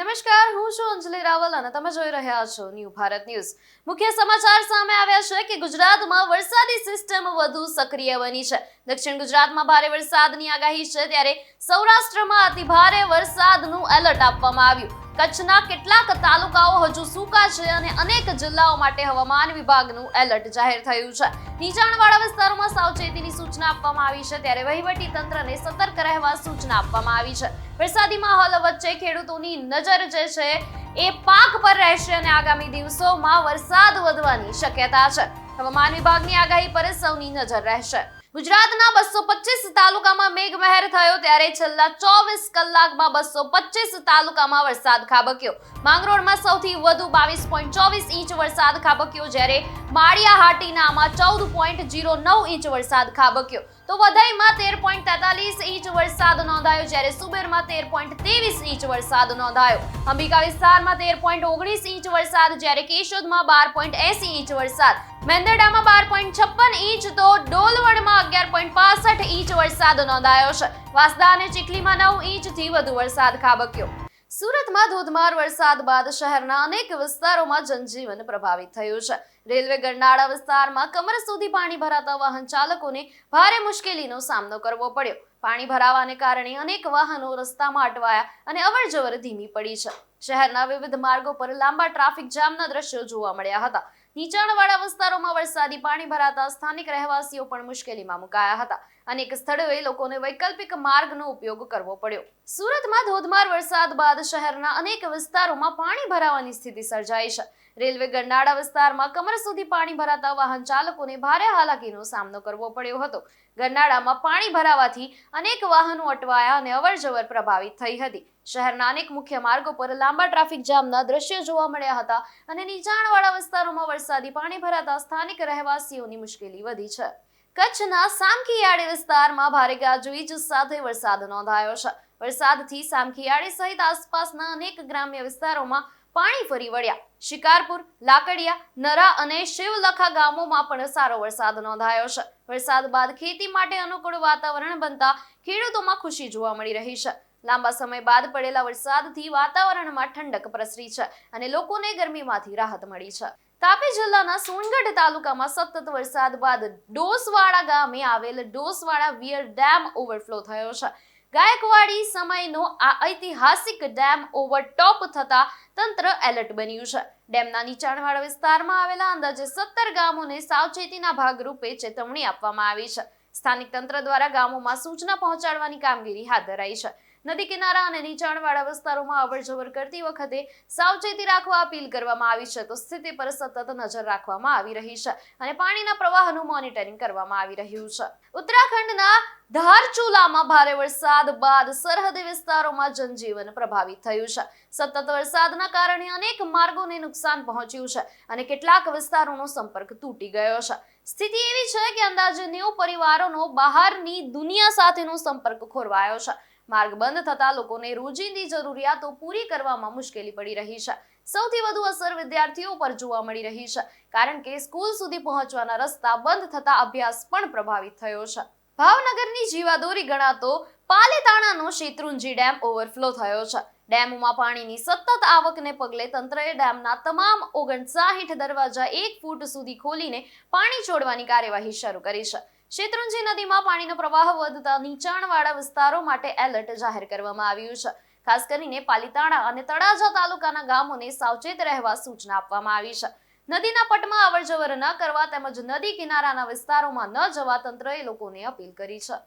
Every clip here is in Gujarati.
નમસ્કાર, હું છું અંજલિ રાવલ અને તમે જોઈ રહ્યા છો ન્યૂ ભારત ન્યૂઝ। મુખ્ય સમાચાર સામે આવ્યા છે કે ગુજરાતમાં વરસાદી સિસ્ટમ વધુ સક્રિય બની છે। દક્ષિણ ગુજરાતમાં ભારે વરસાદની આગાહી છે, ત્યારે સૌરાષ્ટ્રમાં અતિભારે વરસાદનું એલર્ટ આપવામાં આવ્યું। કચ્છના કેટલાક તાલુકાઓ હજુ સૂકા છે અને અનેક જિલ્લાઓ માટે હવામાન વિભાગનું એલર્ટ જાહેર થયું છે। નીચાણવાળા વિસ્તારોમાં સાવચેતીની સૂચના આપવામાં આવી છે, ત્યારે વહીવટી તંત્રને સતર્ક રહેવા સૂચના આપવામાં આવી છે। વરસાદી માહોલ વચ્ચે ખેડૂતોની નજર જે છે એ પાક પર રહેશે અને આગામી દિવસોમાં વરસાદ વધવાની શક્યતા છે। હવામાન વિભાગની આગાહી પર સૌની નજર રહેશે। ગુજરાતના 225 તાલુકામાં મેઘમહેર થયો, ત્યારે છેલ્લા 24 કલાકમાં 225 તાલુકામાં વરસાદ ખાબક્યો। માંગરોળમાં સૌથી વધુ 22.24 ઇંચ વરસાદ ખાબક્યો, જ્યારે માળિયાહાટીનામાં 14.09 ઇંચ વરસાદ ખાબક્યો, તો વઘઈમાં 13.43 ઇંચ વરસાદ નોંધાયો, જ્યારે સુબેરમાં 13.23 ઇંચ વરસાદ નોંધાયો। અંબિકા વિસ્તારમાં 13.19 ઇંચ વરસાદ, જ્યારે કેશોદમાં 12.80 ઇંચ વરસાદ, મેંદરડામાં 12.56 ઇંચ, તો ડોલવણમાં 11.65 ઇંચ વરસાદ નોંધાયો છે। વાંસદા અને ચીખલીમાં 9 ઇંચથી વધુ વરસાદ ખાબક્યો। સુરતમાં ધોધમાર વરસાદ બાદ શહેરના અનેક વિસ્તારોમાં જનજીવન પ્રભાવિત થયું છે। રેલવે ગરનાળા વિસ્તારમાં કમર સુધી પાણી ભરાતા વાહન ચાલકોને ભારે મુશ્કેલીનો સામનો કરવો પડ્યો। પાણી ભરાવાને કારણે અનેક વાહનો રસ્તામાં અટવાયા અને અવરજવર ધીમી પડી છે। શહેરના વિવિધ માર્ગો પર લાંબા ટ્રાફિક જામના દ્રશ્યો જોવા મળ્યા હતા। નીચાણવાળા વિસ્તારોમાં વરસાદી પાણી ભરાતા સ્થાનિક રહેવાસીઓ પણ મુશ્કેલીમાં મુકાયા હતા। અનેક સ્થળોએ લોકોને વૈકલ્પિક માર્ગનો ઉપયોગ કરવો પડ્યો। સુરતમાં ધોધમાર વરસાદ બાદ શહેરના અનેક વિસ્તારોમાં પાણી ભરાવાની સ્થિતિ સર્જાઈ છે। રેલવે ગરનાળા વિસ્તારમાં કમર સુધી પાણી ભરાતા વાહન ચાલકોને ભારે હાલાકીનો સામનો કરવો પડ્યો હતો। ગરનાળામાં પાણી ભરાવાથી અનેક વાહનો અટવાયા અને અવરજવર પ્રભાવિત થઈ હતી। શહેરના અનેક મુખ્ય માર્ગો પર લાંબા ટ્રાફિક જામના દ્રશ્યો જોવા મળ્યા હતા અને નીચાણવાળા વિસ્તારોમાં વરસાદી પાણી ભરાતા સ્થાનિક રહેવાસીઓની મુશ્કેલી વધી છે। કચ્છના સામખિયાળી વિસ્તારમાં ભારે ગાજવીજ સાથે વરસાદ નોંધાયો છે। વરસાદથી સામખિયાળી સહિત આસપાસના અનેક ગ્રામ્ય વિસ્તારોમાં પાણી ફરી વળ્યા। શિકારપુર, લાકડિયા, નરા અને શિવલખા ગામોમાં પણ સારો વરસાદ નોંધાયો છે। વરસાદ બાદ ખેતી માટે અનુકૂળ વાતાવરણ બનતા ખેડૂતોમાં ખુશી જોવા મળી રહી છે। લાંબા સમય બાદ પડેલા વરસાદથી વાતાવરણમાં ઠંડક પ્રસરી છે અને લોકોને ગરમીમાંથી રાહત મળી છે। તાપી જિલ્લાના સોનગઢ તાલુકામાં સતત વરસાદ બાદ ડોસવાડા ગામે આવેલ ડોસવાડા વિયર ડેમ ઓવરફ્લો થયો છે। ગાયકવાડી સમયનો આ ઐતિહાસિક ડેમ ઓવરટોપ થતા તંત્ર એલર્ટ બન્યું છે। ડેમના નીચાણવાળા વિસ્તારમાં આવેલા અંદાજે 17 ગામોને સાવચેતીના ભાગરૂપે ચેતવણી આપવામાં આવી છે। સ્થાનિક તંત્ર દ્વારા ગામોમાં સૂચના પહોંચાડવાની કામગીરી હાથ ધરાઈ છે। નદી કિનારા અને નીચાણવાળા વિસ્તારોમાં અવરજવર કરતી વખતે સાવચેતી રાખવા અપીલ કરવામાં આવી છે, તો સ્થિતિ પર સતત નજર રાખવામાં આવી રહી છે અને પાણીના પ્રવાહનું મોનિટરિંગ કરવામાં આવી રહ્યું છે। ઉત્તરાખંડના ધારચુલામાં ભારે વરસાદ બાદ સરહદી વિસ્તારોમાં જનજીવન પ્રભાવિત થયું છે। સતત વરસાદના કારણે અનેક માર્ગોને નુકસાન પહોંચ્યું છે અને કેટલાક વિસ્તારોનો સંપર્ક તૂટી ગયો છે। સ્થિતિ એવી છે કે અંદાજે 90 પરિવારોનો બહારની દુનિયા સાથેનો સંપર્ક ખોરવાયો છે। માર્ગ બંધ થતા લોકોને રોજિંદી જરૂરિયાતો પૂરી કરવામાં મુશ્કેલી પડી રહી છે। સૌથી વધુ અસર વિદ્યાર્થીઓ પર જોવા મળી રહી છે, કારણ કે સ્કૂલ સુધી પહોંચવાના રસ્તા બંધ થતા અભ્યાસ પણ પ્રભાવિત થયો છે। ભાવનગરની જીવાદોરી ગણાતો પાલીતાણાનો શેત્રુંજી ડેમ ઓવરફ્લો થયો છે। ડેમમાં પાણીની સતત આવકને પગલે તંત્રએ ડેમના તમામ 59 દરવાજા 1 ફૂટ સુધી ખોલીને પાણી છોડવાની કાર્યવાહી શરૂ કરી છે। શેત્રુંજી નદીમાં પાણીનો પ્રવાહ વધતા નીચાણવાળા વિસ્તારો માટે એલર્ટ જાહેર કરવામાં આવ્યું છે। ખાસ કરીને પાલીતાણા અને તળાજા તાલુકાના ગામોને સાવચેત રહેવા સૂચના આપવામાં આવી છે। નદીના પટમાં અવરજવર ન કરવા તેમજ નદી કિનારાના વિસ્તારોમાં ન જવા તંત્રએ લોકોને અપીલ કરી છે।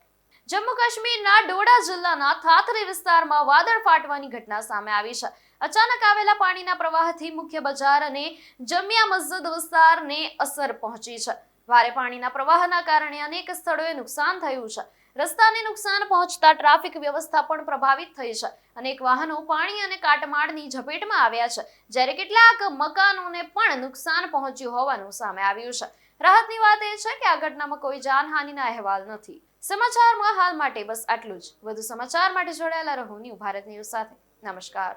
જમ્મુ કાશ્મીરના ડોડા જિલ્લાના થાથરી વિસ્તારમાં વાદળ ફાટવાની ઘટના સામે આવી છે। અચાનક આવેલા પાણીના પ્રવાહથી મુખ્ય બજાર અને જમિયા મસ્જિદ વિસ્તારને અસર પહોંચી છે। ભારે પાણીના પ્રવાહના કારણે અનેક સ્થળોએ નુકસાન થયું છે। રસ્તાને નુકસાન પહોંચતા ટ્રાફિક વ્યવસ્થા પણ પ્રભાવિત થઈ છે। અનેક વાહનો પાણી અને કાટમાળની ઝપેટમાં આવ્યા છે, જ્યારે કેટલાક મકાનોને પણ નુકસાન પહોંચ્યું હોવાનું સામે આવ્યું છે। રાહતની વાત એ છે કે આ ઘટનામાં કોઈ જાનહાનિના અહેવાલ નથી। સમાચારમાં હાલ માટે બસ આટલું જ। વધુ સમાચાર માટે જોડાયેલા રહો ન્યૂ ભારત ન્યૂઝ સાથે। નમસ્કાર।